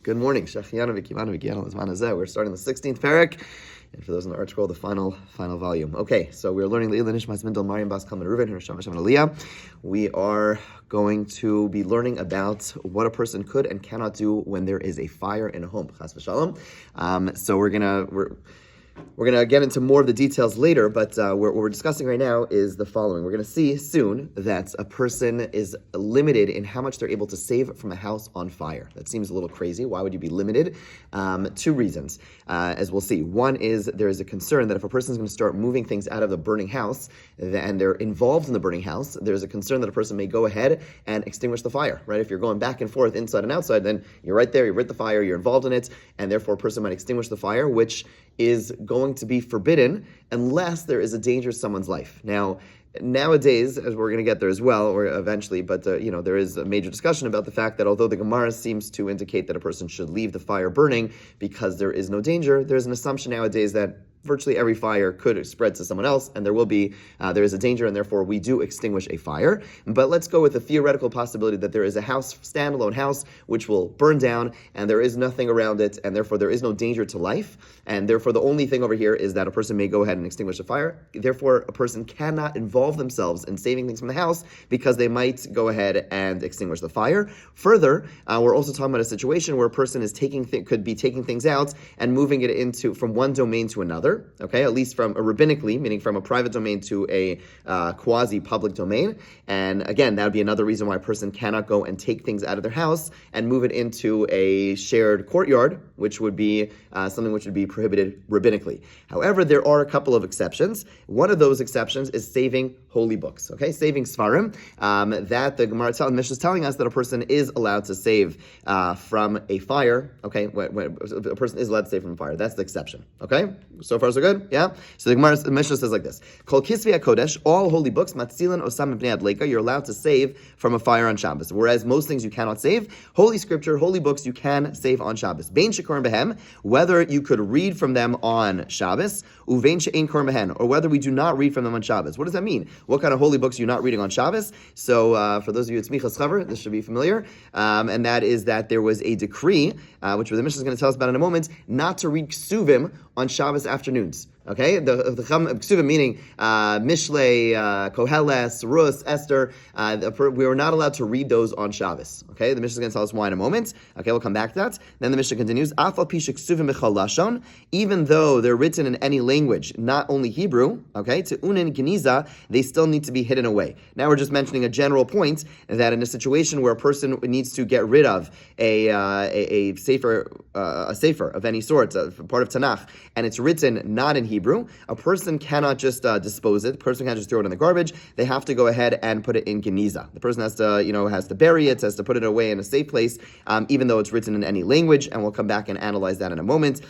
Good morning. We're starting the 16th parak. And for those in the Art Scroll, the final volume. Okay, so we're learning Leila Nishmas Mindel Mariam Bas Kalman Reuven and Hashem Aliyah. We are going to be learning about what a person could and cannot do when there is a fire in a home. Chas v'shalom. So we're gonna get into more of the details later, but what we're discussing right now is the following. We're gonna see soon that a person is limited in how much they're able to save from a house on fire. That seems a little crazy. Why would you be limited? Two reasons, as we'll see. One is there is a concern that if a person is going to start moving things out of the burning house and they're involved in the burning house, there's a concern that a person may go ahead and extinguish the fire, right? If you're going back and forth inside and outside, then you're right there, you're with the fire, you're involved in it, and therefore a person might extinguish the fire, which is going to be forbidden unless there is a danger to someone's life. Now, nowadays, as we're going to get there as well, or eventually, but there is a major discussion about the fact that although the Gemara seems to indicate that a person should leave the fire burning because there is no danger, there's an assumption nowadays that virtually every fire could spread to someone else, and there is a danger, and therefore we do extinguish a fire. But let's go with the theoretical possibility that there is a house, standalone house, which will burn down, and there is nothing around it, and therefore there is no danger to life, and therefore the only thing over here is that a person may go ahead and extinguish a fire. Therefore, a person cannot involve themselves in saving things from the house because they might go ahead and extinguish the fire. Further, we're also talking about a situation where a person is could be taking things out and moving it from one domain to another. Okay, at least from a rabbinically, meaning from a private domain to a quasi-public domain. And again, that would be another reason why a person cannot go and take things out of their house and move it into a shared courtyard, which would be something which would be prohibited rabbinically. However, there are a couple of exceptions. One of those exceptions is saving holy books, okay? Saving Sfarim, that the Gemara Mishnah is telling us that a person is allowed to save from a fire, okay? When a person is allowed to save from a fire. That's the exception, okay? So far, so good? Yeah? So the Mishnah says like this: Kol Kisvei HaKodesh, all holy books, Matzilan Osam B'nei Adleika, you're allowed to save from a fire on Shabbos. Whereas most things you cannot save, holy scripture, holy books, you can save on Shabbos. Bein Shekorim Behem, whether you could read from them on Shabbos, Uvein She'ein Korim Behen, or whether we do not read from them on Shabbos. What does that mean? What kind of holy books are you not reading on Shabbos? So for those of you at Smichas Chaver, this should be familiar, and that is that there was a decree, which the Mishnah is going to tell us about in a moment, not to read Ksuvim on Shabbos afternoons. Okay, the Ksuvim meaning Mishlei, Koheles, Rus, Esther. We were not allowed to read those on Shabbos. Okay, the Mishnah is going to tell us why in a moment. Okay, we'll come back to that. Then the Mishnah continues: Afal Pishik Ksuvim B'chol Lashon, even though they're written in any language, not only Hebrew. Okay, to Unin Geniza, they still need to be hidden away. Now we're just mentioning a general point that in a situation where a person needs to get rid of a sefer of any sort, part of Tanakh, and it's written not in Hebrew, a person cannot just dispose it. The person can't just throw it in the garbage. They have to go ahead and put it in Geniza. The person has to bury it, has to put it away in a safe place, even though it's written in any language. And we'll come back and analyze that in a moment.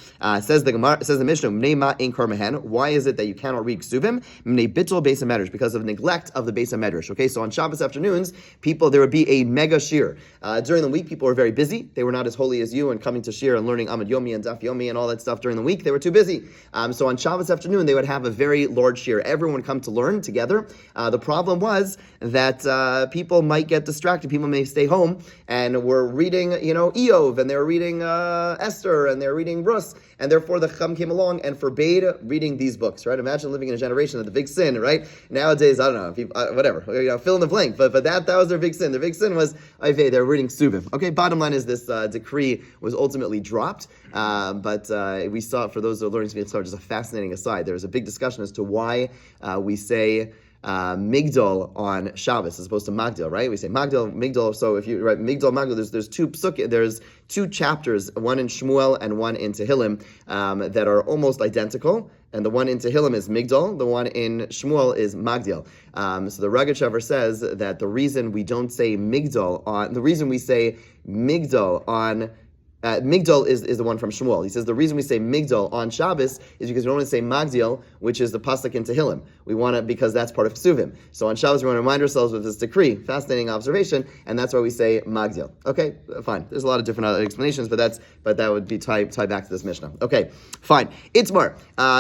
Says the Mishnah, Mnei ma ein kor mehen. Why is it that you cannot read Ksuvim? Mnei bittul beis hamedrash, because of neglect of the beis hamedrash. Okay, so on Shabbos afternoons, there would be a mega shir. During the week, people were very busy. They were not as holy as you and coming to shir and learning Amud Yomi and Daf Yomi and all that stuff during the week. They were too busy. So on Shabbos afternoon, they would have a very large shir. Everyone would come to learn together. The problem was that people might get distracted. People may stay home and were reading, Eov, and they were reading Esther, and they were reading Rus, and therefore the Chacham came along and forbade reading these books, right? Imagine living in a generation of the big sin, right? Nowadays, I don't know, people, whatever, fill in the blank, but that was their big sin. Their big sin was, they're reading Ksuvim. Okay, bottom line is this decree was ultimately dropped, but we saw, for those who are learning Smichas Chaver, just a fascinating aside. There was a big discussion as to why we say Migdal on Shabbos as opposed to Magdal, right? We say Migdal. So if you write Migdal, Magdal, there's two psukim, there's two chapters, one in Shmuel and one in Tehillim, that are almost identical. And the one in Tehillim is Migdal, the one in Shmuel is Magdal. So the Rogatchover says that the reason we don't say Migdal the reason we say Migdal on Migdal is the one from Shmuel. He says the reason we say Migdal on Shabbos is because we don't want to say Magdil, which is the pasuk in Tehillim. We want it because that's part of Ksuvim. So on Shabbos we want to remind ourselves of this decree. Fascinating observation, and that's why we say Magdil. Okay, fine. There's a lot of different other explanations, but that would be tied back to this Mishnah. Okay, fine. Itzmar.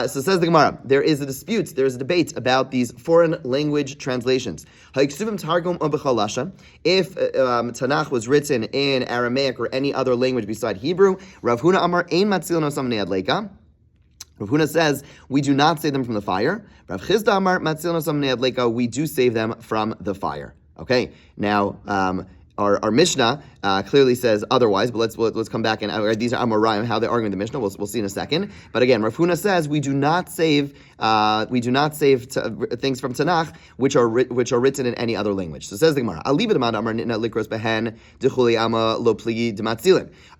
So says the Gemara, there is a dispute, there is a debate about these foreign language translations. Ha'Ksuvim Targum B'chol Lashon. If Tanakh was written in Aramaic or any other language besides outside Hebrew. Rav Huna Amar Ein Matzilin Osam Ne'ad Leika. Rav Huna says, we do not save them from the fire. Rav Chisda Amar Matzilin Osam Ne'ad Leika, we do save them from the fire. Okay, now, our Mishnah clearly says otherwise, but let's come back and these are Amoraim, how they argue in the Mishnah. We'll see in a second. But again, Rav Huna says we do not save things from Tanakh which are written in any other language. So says the Gemara,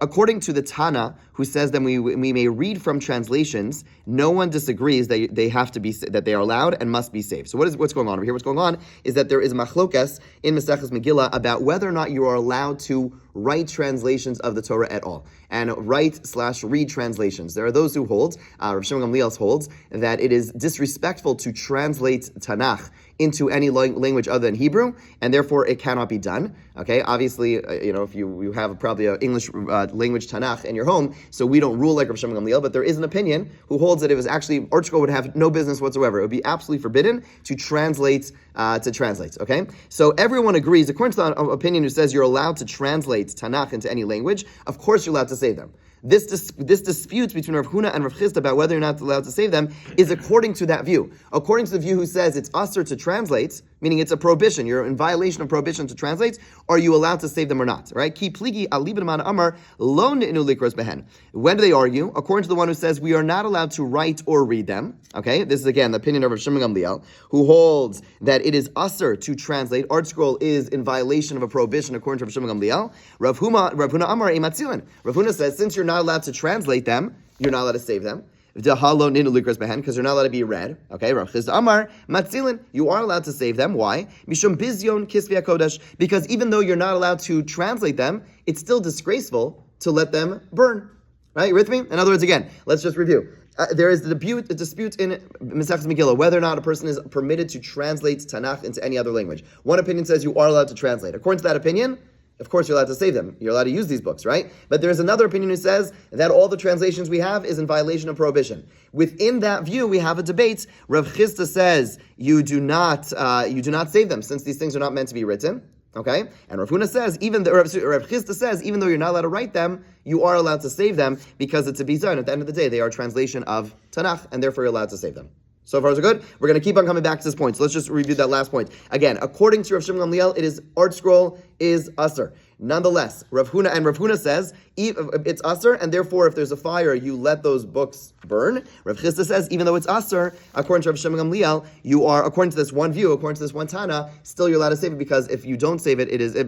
according to the Tana, who says that we may read from translations, no one disagrees that they have to be that they are allowed and must be saved. So what's going on over here? What's going on is that there is machlokas in Maseches Megillah about whether or not you are allowed to write translations of the Torah at all, and write/read translations. There are those who hold, Rav Shimon Gamliel holds, that it is disrespectful to translate Tanakh into any language other than Hebrew, and therefore it cannot be done. Okay, obviously, if you have probably an English language Tanakh in your home, so we don't rule like Rav Shimon Gamliel, but there is an opinion who holds that it was actually, Archko would have no business whatsoever. It would be absolutely forbidden to translate, okay? So everyone agrees, according to the opinion who says you're allowed to translate Tanakh into any language, of course you're allowed to save them. This dispute between Rav Huna and Rav Chisda about whether you're not allowed to save them is according to that view. According to the view who says it's usher to translate, meaning it's a prohibition, you're in violation of prohibition to translate, are you allowed to save them or not? Right? Ki pligi alibin man amar lo ne'inu likros behen. When do they argue? According to the one who says we are not allowed to write or read them. Okay, this is again the opinion of Rav Shimon Gamliel, who holds that it is usher to translate. Art scroll is in violation of a prohibition according to Rav Shimon Gamliel. Rav Huna Amar ematzilin. Rav Huna says since you're not allowed to translate them, you're not allowed to save them. Because they're not allowed to be read. Okay, Rav Chisda Amar Matzilin, you are allowed to save them. Why? Mishum bizyon kisvei hakodesh. Because even though you're not allowed to translate them, it's still disgraceful to let them burn. Right, you with me? In other words, again, let's just review. There is a dispute in Maseches Megillah whether or not a person is permitted to translate Tanakh into any other language. One opinion says you are allowed to translate. According to that opinion, of course you're allowed to save them. You're allowed to use these books, right? But there's another opinion who says that all the translations we have is in violation of prohibition. Within that view, we have a debate. Rav Chisda says you do not save them since these things are not meant to be written. Okay, and Rav Huna says Rav Chisda says even though you're not allowed to write them, you are allowed to save them because it's a bizarre. At the end of the day, they are a translation of Tanakh, and therefore you're allowed to save them. So far so good. We're going to keep on coming back to this point. So let's just review that last point. Again, according to Rav Shimon Gamliel, it is art scroll is usher. Nonetheless, Rav Huna says it's usher, and therefore if there's a fire, you let those books burn. Rav Chisda says even though it's usher, according to Rav Shimon Gamliel, you are, according to this one view, according to this one Tana, still you're allowed to save it because if you don't save it, it is a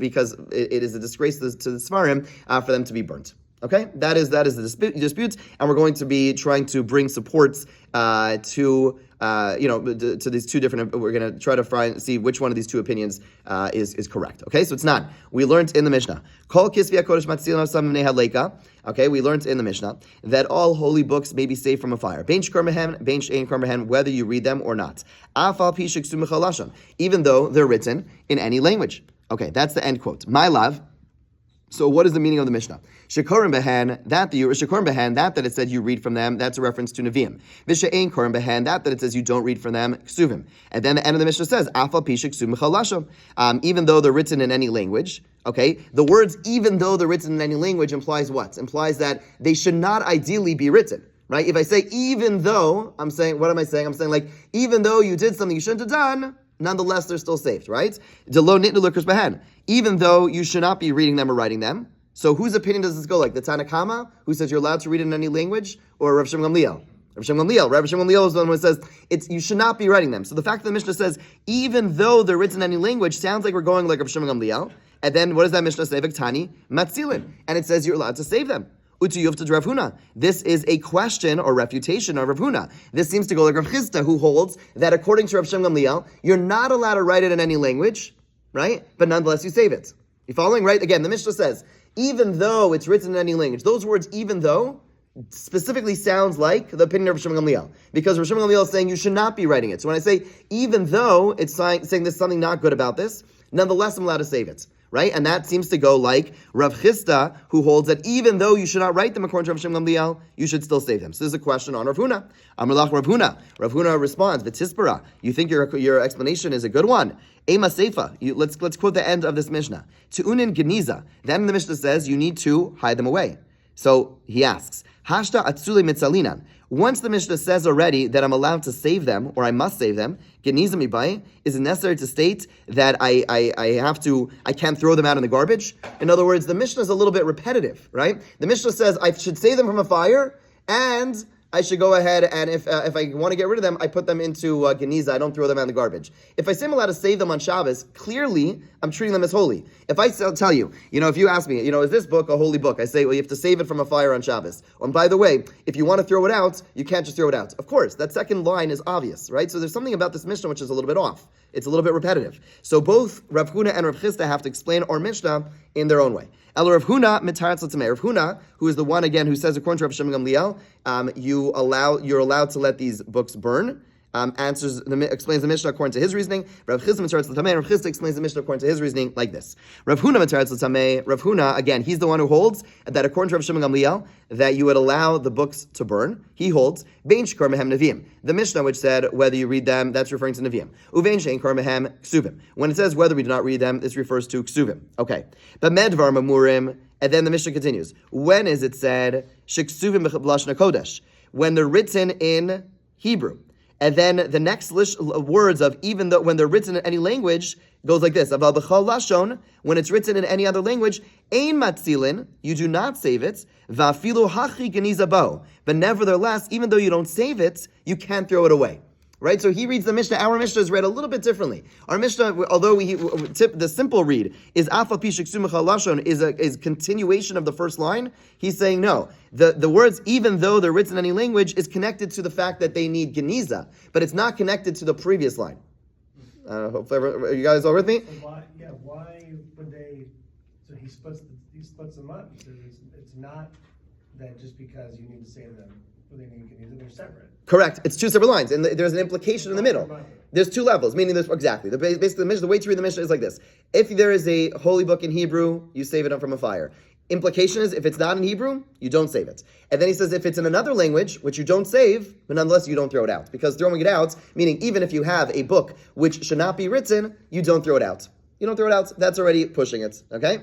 disgrace to the Sfarim for them to be burnt. Okay, that is the dispute, and we're going to be trying to bring supports to these two different. We're going to try to see which one of these two opinions is correct. Okay, so it's not. We learned in the Mishnah. Kol kisvei hakodesh matzilin osam minei haleka. Okay, we learned in the Mishnah that all holy books may be saved from a fire. Bein shkor mehen, bein she'ein kor mehen, whether you read them or not. Af al pi sheksu michal lashon, even though they're written in any language. Okay, that's the end quote. My love. So what is the meaning of the Mishnah? Shekorim behen, that it said you read from them, that's a reference to Nevi'im. V'she'ein korim behen, that it says you don't read from them, Ksuvim. And then the end of the Mishnah says, Afal pi sheksu michal lashon, even though they're written in any language. Okay, the words even though they're written in any language implies what? Implies that they should not ideally be written. Right? If I say even though, I'm saying, what am I saying? I'm saying like, even though you did something you shouldn't have done, nonetheless, they're still saved, right? Even though you should not be reading them or writing them. So whose opinion does this go like? The Tanakama, who says you're allowed to read in any language, or Rav Shimon Gamliel? Rav Shimon Gamliel is the one who says you should not be writing them. So the fact that the Mishnah says, even though they're written in any language, sounds like we're going like Rav Shimon Gamliel. And then what does that Mishnah say? V'ktani matzilin. And it says you're allowed to save them. Utiyuvta Rav Huna. This is a question or refutation of Rav Huna. This seems to go like Rav Chisda, who holds that according to Rav Shimon Gamliel, you're not allowed to write it in any language, right? But nonetheless, you save it. You following? Right? Again, the Mishnah says, even though it's written in any language, those words, even though, specifically sounds like the opinion of Rav Shimon Gamliel. Because Rav Shimon Gamliel is saying you should not be writing it. So when I say, even though it's saying there's something not good about this, nonetheless, I'm allowed to save it. Right? And that seems to go like Rav Chisda, who holds that even though you should not write them according to Rav Shimon Gamliel, you should still save them. So this is a question on Rav Huna. Amalach Rav Huna. Rav Huna responds, V'tispera, you think your explanation is a good one. Ema Seifa, let's quote the end of this Mishnah. Tu'unin Geniza. Then the Mishnah says you need to hide them away. So he asks, Hashta atzuli mitzalinan. Once the Mishnah says already that I'm allowed to save them, or I must save them, geniza mibai, is it necessary to state that I can't throw them out in the garbage? In other words, the Mishnah is a little bit repetitive, right? The Mishnah says I should save them from a fire, and I should go ahead and if I want to get rid of them, I put them into geniza. I don't throw them out in the garbage. If I say I'm allowed to save them on Shabbos, clearly I'm treating them as holy. If I tell you, if you ask me, is this book a holy book? I say, well, you have to save it from a fire on Shabbos. And by the way, if you want to throw it out, you can't just throw it out. Of course, that second line is obvious, right? So there's something about this Mishnah which is a little bit off. It's a little bit repetitive. So both Rav Huna and Rav Chisda have to explain our Mishnah in their own way. El Rav Huna mitaratz l'tamei. Rav Huna, who is the one again who says according to Rav Shimon Gamliel, you're allowed to let these books burn. Explains the Mishnah according to his reasoning. Rav Chisda mitaratz l'tamei. Rav Chisda explains the Mishnah according to his reasoning like this. Rav Huna mitaratz l'tamei. Rav Huna, again, he's the one who holds that according to Rav Shimon Gamliel, that you would allow the books to burn. He holds bein shekar mehem neviim. The Mishnah which said whether you read them, that's referring to neviim. Uvein shein kar mehem ksuvim. When it says whether we do not read them, this refers to ksuvim. Okay. But medvar mamurim, and then the Mishnah continues. When is it said sheksuvim b'lashon hakodesh? When they're written in Hebrew. And then the next words of even though when they're written in any language goes like this: Aval b'chol lashon, when it's written in any other language, ein matzilin, you do not save it. Va'afilu hachi geniza bo, but nevertheless, even though you don't save it, you can't throw it away. Right, so he reads the Mishnah. Our Mishnah is read a little bit differently. Our Mishnah, although the simple read is Afal Pi Sheksu Michal Lashon is continuation of the first line. He's saying no. The words, even though they're written in any language, is connected to the fact that they need geniza, but it's not connected to the previous line. Hopefully, you guys all with me? Why would they? So he splits them up. He says it's not that just because you need to say to them. They're separate. Correct. It's two separate lines, and there's an implication in the middle. There's two levels, meaning there's exactly. Basically, the way to read the Mishnah is like this: if there is a holy book in Hebrew, you save it from a fire. Implication is if it's not in Hebrew, you don't save it. And then he says if it's in another language, which you don't save, but nonetheless you don't throw it out, because throwing it out, meaning even if you have a book which should not be written, you don't throw it out. You don't throw it out. That's already pushing it. Okay.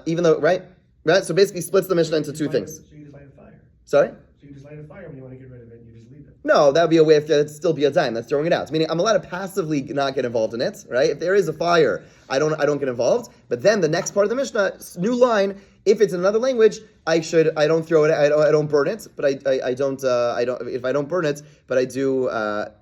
Even though right. So basically, splits the Mishnah into two things. So you just light a fire. Sorry. So you just light a fire when you want to get rid of it. You just leave it. No, that would be a way of it'd still be a time. That's throwing it out. Meaning, I'm allowed to passively not get involved in it, right? If there is a fire, I don't get involved. But then the next part of the Mishnah, new line. If it's in another language, I don't throw it. I don't burn it. But I don't. If I don't burn it, but I do.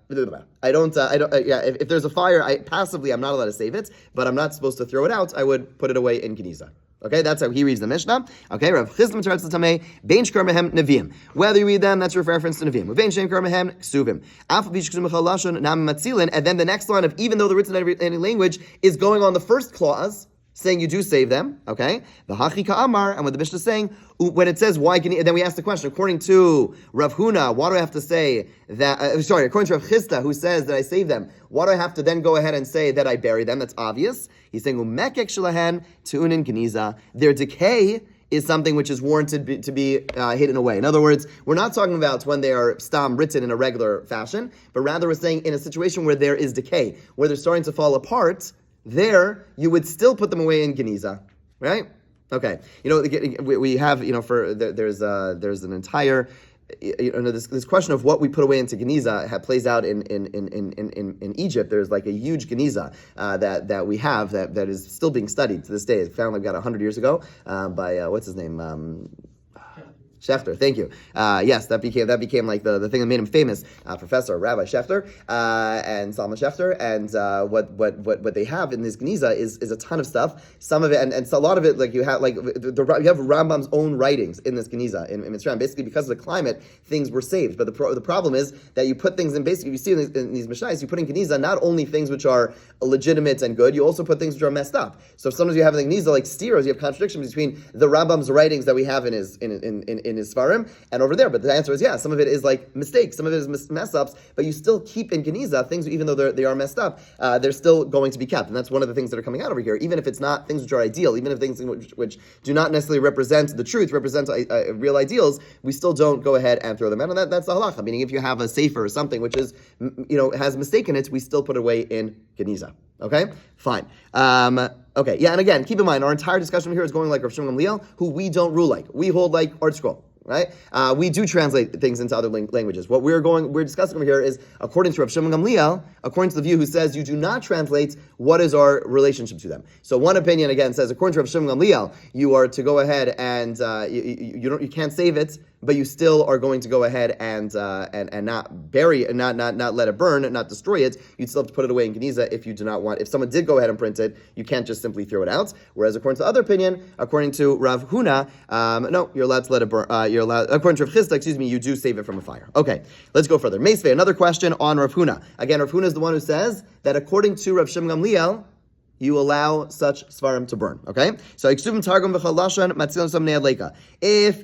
If there's a fire, I'm not allowed to save it. But I'm not supposed to throw it out. I would put it away in geniza. Okay, that's how he reads the Mishnah. Okay, Rav Chisda mitaratz l'tamei, bein shekar mehem neviim. Whether you read them, that's a reference to neviim. Bein shein kar mehem ksuvim. Afal pi sheksu michal lashon nam matzilin. And then the next line of even though they're written in any language is going on the first clause, saying you do save them. Okay, the hachi ka'amar, and what the Mishnah is saying when it says why can, and then we ask the question according to Rav Huna, why do I have to say that? According to Rav Chisda, who says that I save them, why do I have to then go ahead and say that I bury them? That's obvious. He's saying umekek shelahen tu'unin geniza. Their decay is something which is warranted to be hidden away. In other words, we're not talking about when they are stam written in a regular fashion, but rather we're saying in a situation where there is decay, where they're starting to fall apart. There, you would still put them away in geniza, right? Okay, we have there's an entire this question of what we put away into geniza plays out in Egypt. There's like a huge geniza that we have that is still being studied to this day. It's found like about 100 years ago by what's his name. Schefter, thank you. Yes, that became like the thing that made him famous. Professor Rabbi Schefter and Salman Schefter, and what they have in this Geniza is a ton of stuff. Some of it, and so a lot of it, like you have you have Rambam's own writings in this Geniza in Mitzrayim. Basically, because of the climate, things were saved. But the problem is that you put things in. Basically, you see in these Mishnayos, you put in Geniza not only things which are legitimate and good, you also put things which are messed up. So sometimes you have in Geniza like steers, you have contradictions between the Rambam's writings that we have in his Svarim and over there. But the answer is some of it is like mistakes, some of it is mess ups, but you still keep in Geniza things, even though they are messed up, they're still going to be kept. And that's one of the things that are coming out over here. Even if it's not things which are ideal, even if things which do not necessarily represent the truth, represent real ideals, we still don't go ahead and throw them out. And that's the halacha. Meaning if you have a sefer or something which is, has mistake in it, we still put it away in Geniza. Okay, fine. Okay, yeah, and again, keep in mind, our entire discussion here is going like Rav Shimon Gamliel, who we don't rule like. We hold like Art Scroll. Right? We do translate things into other languages. What we're discussing over here is, according to Rav Shimon Gamliel, according to the view who says you do not translate, what is our relationship to them? So one opinion again says, according to Rav Shimon Gamliel, you are to go ahead and you can't save it, but you still are going to go ahead and not bury it, not let it burn, not destroy it. You'd still have to put it away in Geniza if you do not want. If someone did go ahead and print it, you can't just simply throw it out. Whereas according to the other opinion, according to Rav Huna, no, you're allowed to let it burn. You're allowed, according to Rav Chisda, you do save it from a fire. Okay, let's go further. Meisvei, another question on Rav Huna. Again, Rav Huna is the one who says that according to Rav Shimon Gamliel, you allow such svarim to burn. Okay, so if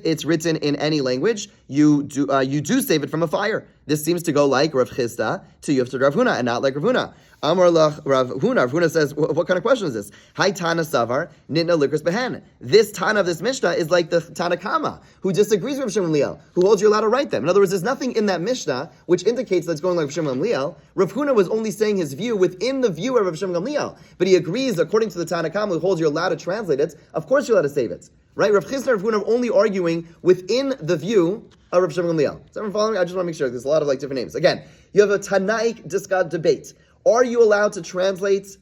it's written in any language, you do save it from a fire. This seems to go like Rav Chisda to Yufta Rav Huna, and not like Rav Huna. Amar lach Rav Huna. Rav Huna says, what kind of question is this? Hi Tana Savar Nitna Likras Behen. This Tana of this Mishnah is like the Tana Kama, who disagrees with Rav Shimon Gamliel, who holds you allowed to write them. In other words, there's nothing in that Mishnah which indicates that it's going like Rav Shimon Gamliel. Rav Huna was only saying his view within the view of Rav Shimon Gamliel, but he agrees, according to the Tana Kama, who holds you're allowed to translate it. Of course, you're allowed to save it, right? Rav Chisda and Rav Huna are only arguing within the view of Rav Shimon Gamliel. Is everyone following? I just want to make sure there's a lot of different names. Again, you have a Tanaic Discad debate. Are you allowed to translate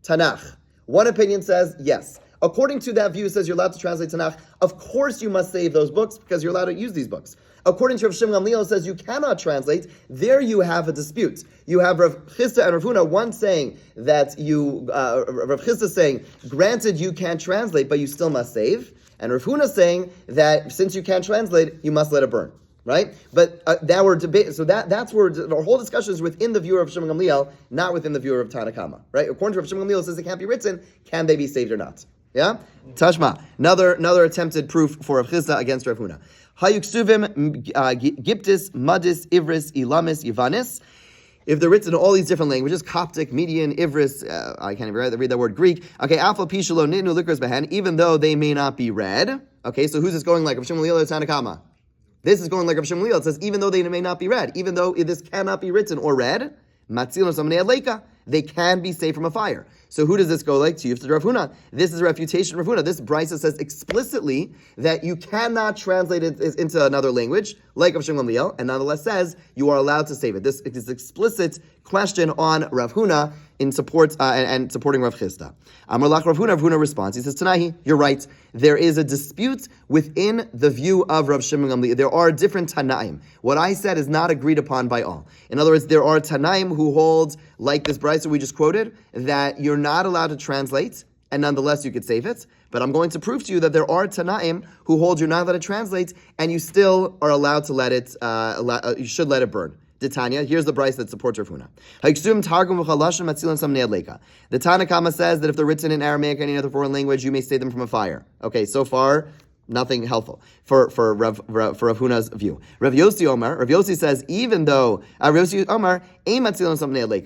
Tanakh? One opinion says yes. According to that view, it says you're allowed to translate Tanakh. Of course you must save those books because you're allowed to use these books. According to Rav Shimon Gamliel, it says you cannot translate. There you have a dispute. You have Rav Chisda and Rav Huna, one saying that Rav Chisda saying, granted you can't translate, but you still must save. And Rav Huna saying that since you can't translate, you must let it burn. Right? But that were debate. So that's where our whole discussion is within the view of Shimon Gamliel, not within the view of Tana Kama. Right? According to Rav Shimon Gamliel, it says it can't be written. Can they be saved or not? Yeah? Tashma. Another attempted proof for Rav Chisda against Rav Huna. Hayuksuvim Giptis, Madis, Ivris, Ilamis, Ivanis. If they're written in all these different languages, Coptic, Median, Ivris, I can't even read that word, Greek. Okay, Afal Pishalo Nitnu Likras Behen, even though they may not be read. Okay, so who's this going like? Rav Shimon Gamliel or Tana Kama? This is going like Rav Shimon Gamliel. It says, even though they may not be read, even though this cannot be written or read, they can be saved from a fire. So who does this go like? To Rav Huna. This is a refutation of Rav Huna. This brisa says explicitly that you cannot translate it into another language, like Rav Shimon Gamliel, and nonetheless says you are allowed to save it. This is explicit question on Rav Huna in support and supporting Rav Chisda. Amar lach Rav Huna responds. He says, Tanahi, you're right. There is a dispute within the view of Rav Shimon Gamliel. There are different Tanaim. What I said is not agreed upon by all. In other words, there are Tanaim who hold, like this brisa we just quoted, that you're not allowed to translate, and nonetheless you could save it. But I'm going to prove to you that there are Tanaim who hold you're not allowed to translate, and you still are allowed to let it, you should let it burn. Tanya, here's the brisa that supports Rav Huna. The Tana Kama says that if they're written in Aramaic or any other foreign language, you may save them from a fire. Okay, so far, nothing helpful for Rav Huna's view. Rav Yossi says, even though Rav Yossi Omar,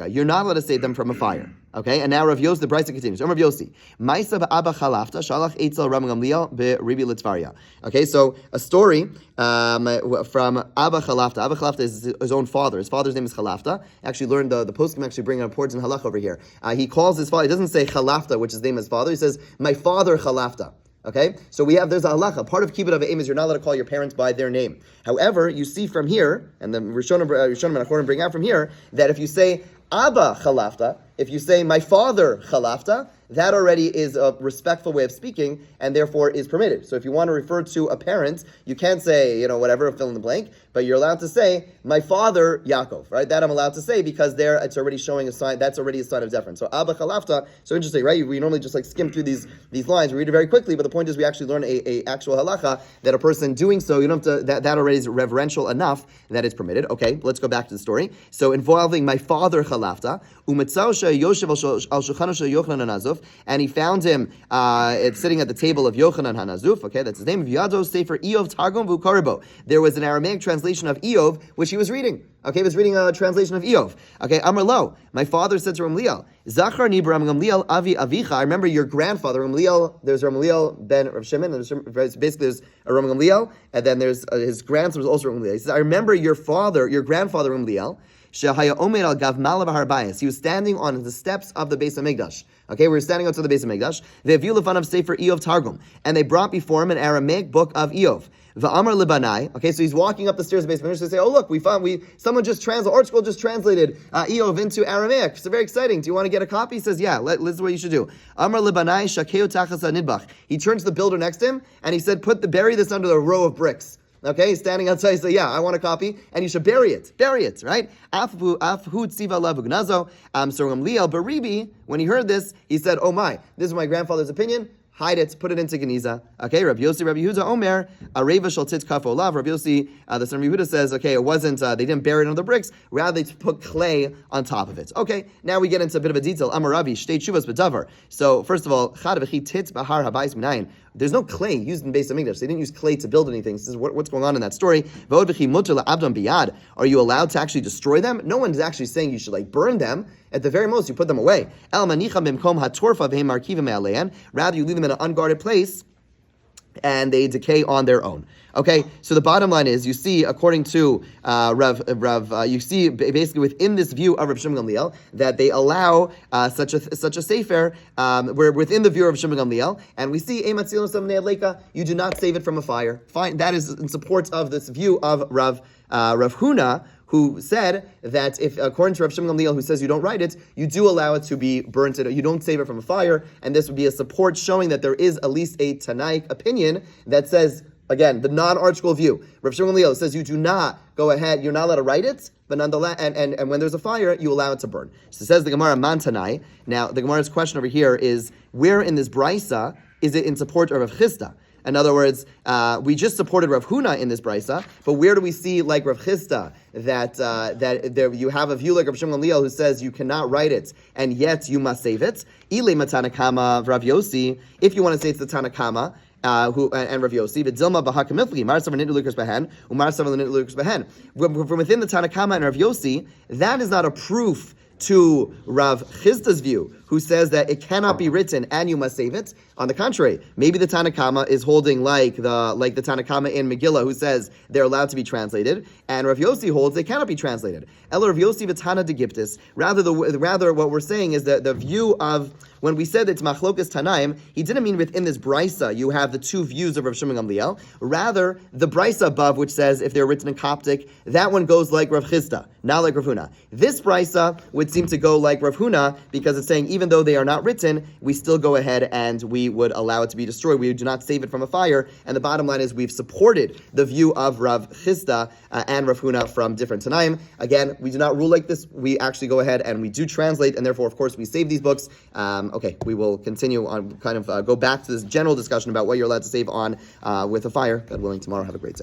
you're not allowed to save them from a fire. Okay, and now Rav Yossi, the brisa continues. Rav Yossi, Ma'isa Abba Chalafta Shalach Eitzel Ram Gamliel beRibi Litvaria. Okay, so a story from Abba Chalafta. Abba Chalafta is his own father. His father's name is Chalafta. Actually, learned the poskim actually bring reports in halach over here. He calls his father. He doesn't say Chalafta, which is his name of his father. He says my father Chalafta. Okay, so there's a halacha. Part of kibbut avim is you're not allowed to call your parents by their name. However, you see from here, and the Rishonim and Achorim bring out from here, that if you say Abba Chalafta, if you say my father Chalafta, that already is a respectful way of speaking, and therefore is permitted. So if you want to refer to a parent, you can't say, whatever, fill in the blank, but you're allowed to say, my father Yaakov, right? That I'm allowed to say because there it's already showing a sign, that's already a sign of deference. So Abba Chalafta, so interesting, right? We normally just skim through these lines, we read it very quickly, but the point is we actually learn a actual halacha that a person doing so, you don't have to, that already is reverential enough that it's permitted. Okay, let's go back to the story. So involving my father Chalafta, and he found him sitting at the table of Yochanan Hanazuf. Okay, that's his name. Yado Sefer Eov Targum V'Karibo. There was an Aramaic translation of Eov, which he was reading. Okay, he was reading a translation of Eov. Okay, Amar Lo. My father said to Ramliel, Zachar ni Ram Gamliel Avi Avicha. I remember your grandfather Ramliel. There's Ramliel, then Rav Shimon. Basically, there's a Ram Gamliel, and then there's his grandson was also Ramliel. He says, I remember your grandfather Ramliel. Shehaya Omer al Gav Malav Harbayis. He was standing on the steps of the Beis Hamikdash. Okay, we were standing outside the Beis Hamikdash. Ve'aviu lefanav Sefer Eov Targum, and they brought before him an Aramaic book of Eov. Va'amar libanai. Okay, so he's walking up the stairs of the Beis Hamikdash to say, "Oh look, someone just translated, Art School just translated Eov into Aramaic. It's very exciting. Do you want to get a copy?" He says, "Yeah. This is what you should do." Amar libanai shakeu tachas nidbach. He turns to the builder next to him and he said, "Bury this under the row of bricks." Okay, he's standing outside. He said, "Yeah, I want a copy, and you should bury it, right?" So Gamliel Baribi, when he heard this, he said, "Oh my, this is my grandfather's opinion. Hide it, put it into Geniza." Okay, Rabbi Yehuda Omer, Areva Shaltit Kaf Olav. Rabbi Yossi, the son of Yehuda says, okay, it wasn't, they didn't bury it under the bricks, rather they put clay on top of it. Okay, now we get into a bit of a detail. Amaravi, Shtei Shuvas B'Davar. So, first of all, Chad V'chi Tit Bahar Habayis Minayin. There's no clay used in Beis Hamikdash. They didn't use clay to build anything. This is what's going on in that story. Are you allowed to actually destroy them? No one's actually saying you should burn them. At the very most, you put them away. Rather, you leave them in an unguarded place, and they decay on their own. Okay, so the bottom line is, you see, according to you see basically within this view of Rav Shimon Gamliel that they allow such a sefer. We're within the view of Rav Shimon Gamliel, and we see you do not save it from a fire. Fine, that is in support of this view of Rav Huna, who said that if, according to Rav Shimon Gamliel, who says you don't write it, you do allow it to be burnt, you don't save it from a fire, and this would be a support showing that there is at least a Tanaic opinion that says, again, the non-Art School view. Rav Shimon Gamliel says you do not go ahead, you're not allowed to write it, but nonetheless, and when there's a fire, you allow it to burn. So it says the Gemara Man Tanai. Now, the Gemara's question over here is, where in this Brisa is it in support of Rav Chisda? In other words, we just supported Rav Huna in this brisa, but where do we see, like Rav Chisda, that there you have a view like Rav Shimon Gamliel who says you cannot write it and yet you must save it? Ile Matanakama Rav Yossi, if you want to say it's the Tanakama. And Rav Yossi, but Dilma Bahakamifli, Marsav and Lukas Bahan, Umarsav and Lukas Bahan. From within the Tanakama and Rav Yossi, that is not a proof to Rav Chisda's view, who says that it cannot be written and you must save it. On the contrary, maybe the Tanakama is holding like the Tanakama in Megillah, who says they're allowed to be translated, and Rav Yossi holds they cannot be translated. Ela Rav Yossi v'Tana de Giptis. Rather, what we're saying is that the view of, when we said it's Machlokas Tanaim, he didn't mean within this brisa you have the two views of Rav Shimon Gamliel. Rather, the brisa above, which says if they're written in Coptic, that one goes like Rav Chisda, not like Rav Huna. This brisa would seem to go like Rav Huna, because it's saying even though they are not written, we still go ahead and we would allow it to be destroyed. We do not save it from a fire. And the bottom line is we've supported the view of Rav Chisda and Rav Huna from different Tanaim. Again, we do not rule like this. We actually go ahead and we do translate, and therefore, of course, we save these books. Okay, we will continue on, go back to this general discussion about what you're allowed to save on with a fire. God willing, tomorrow. Have a great day.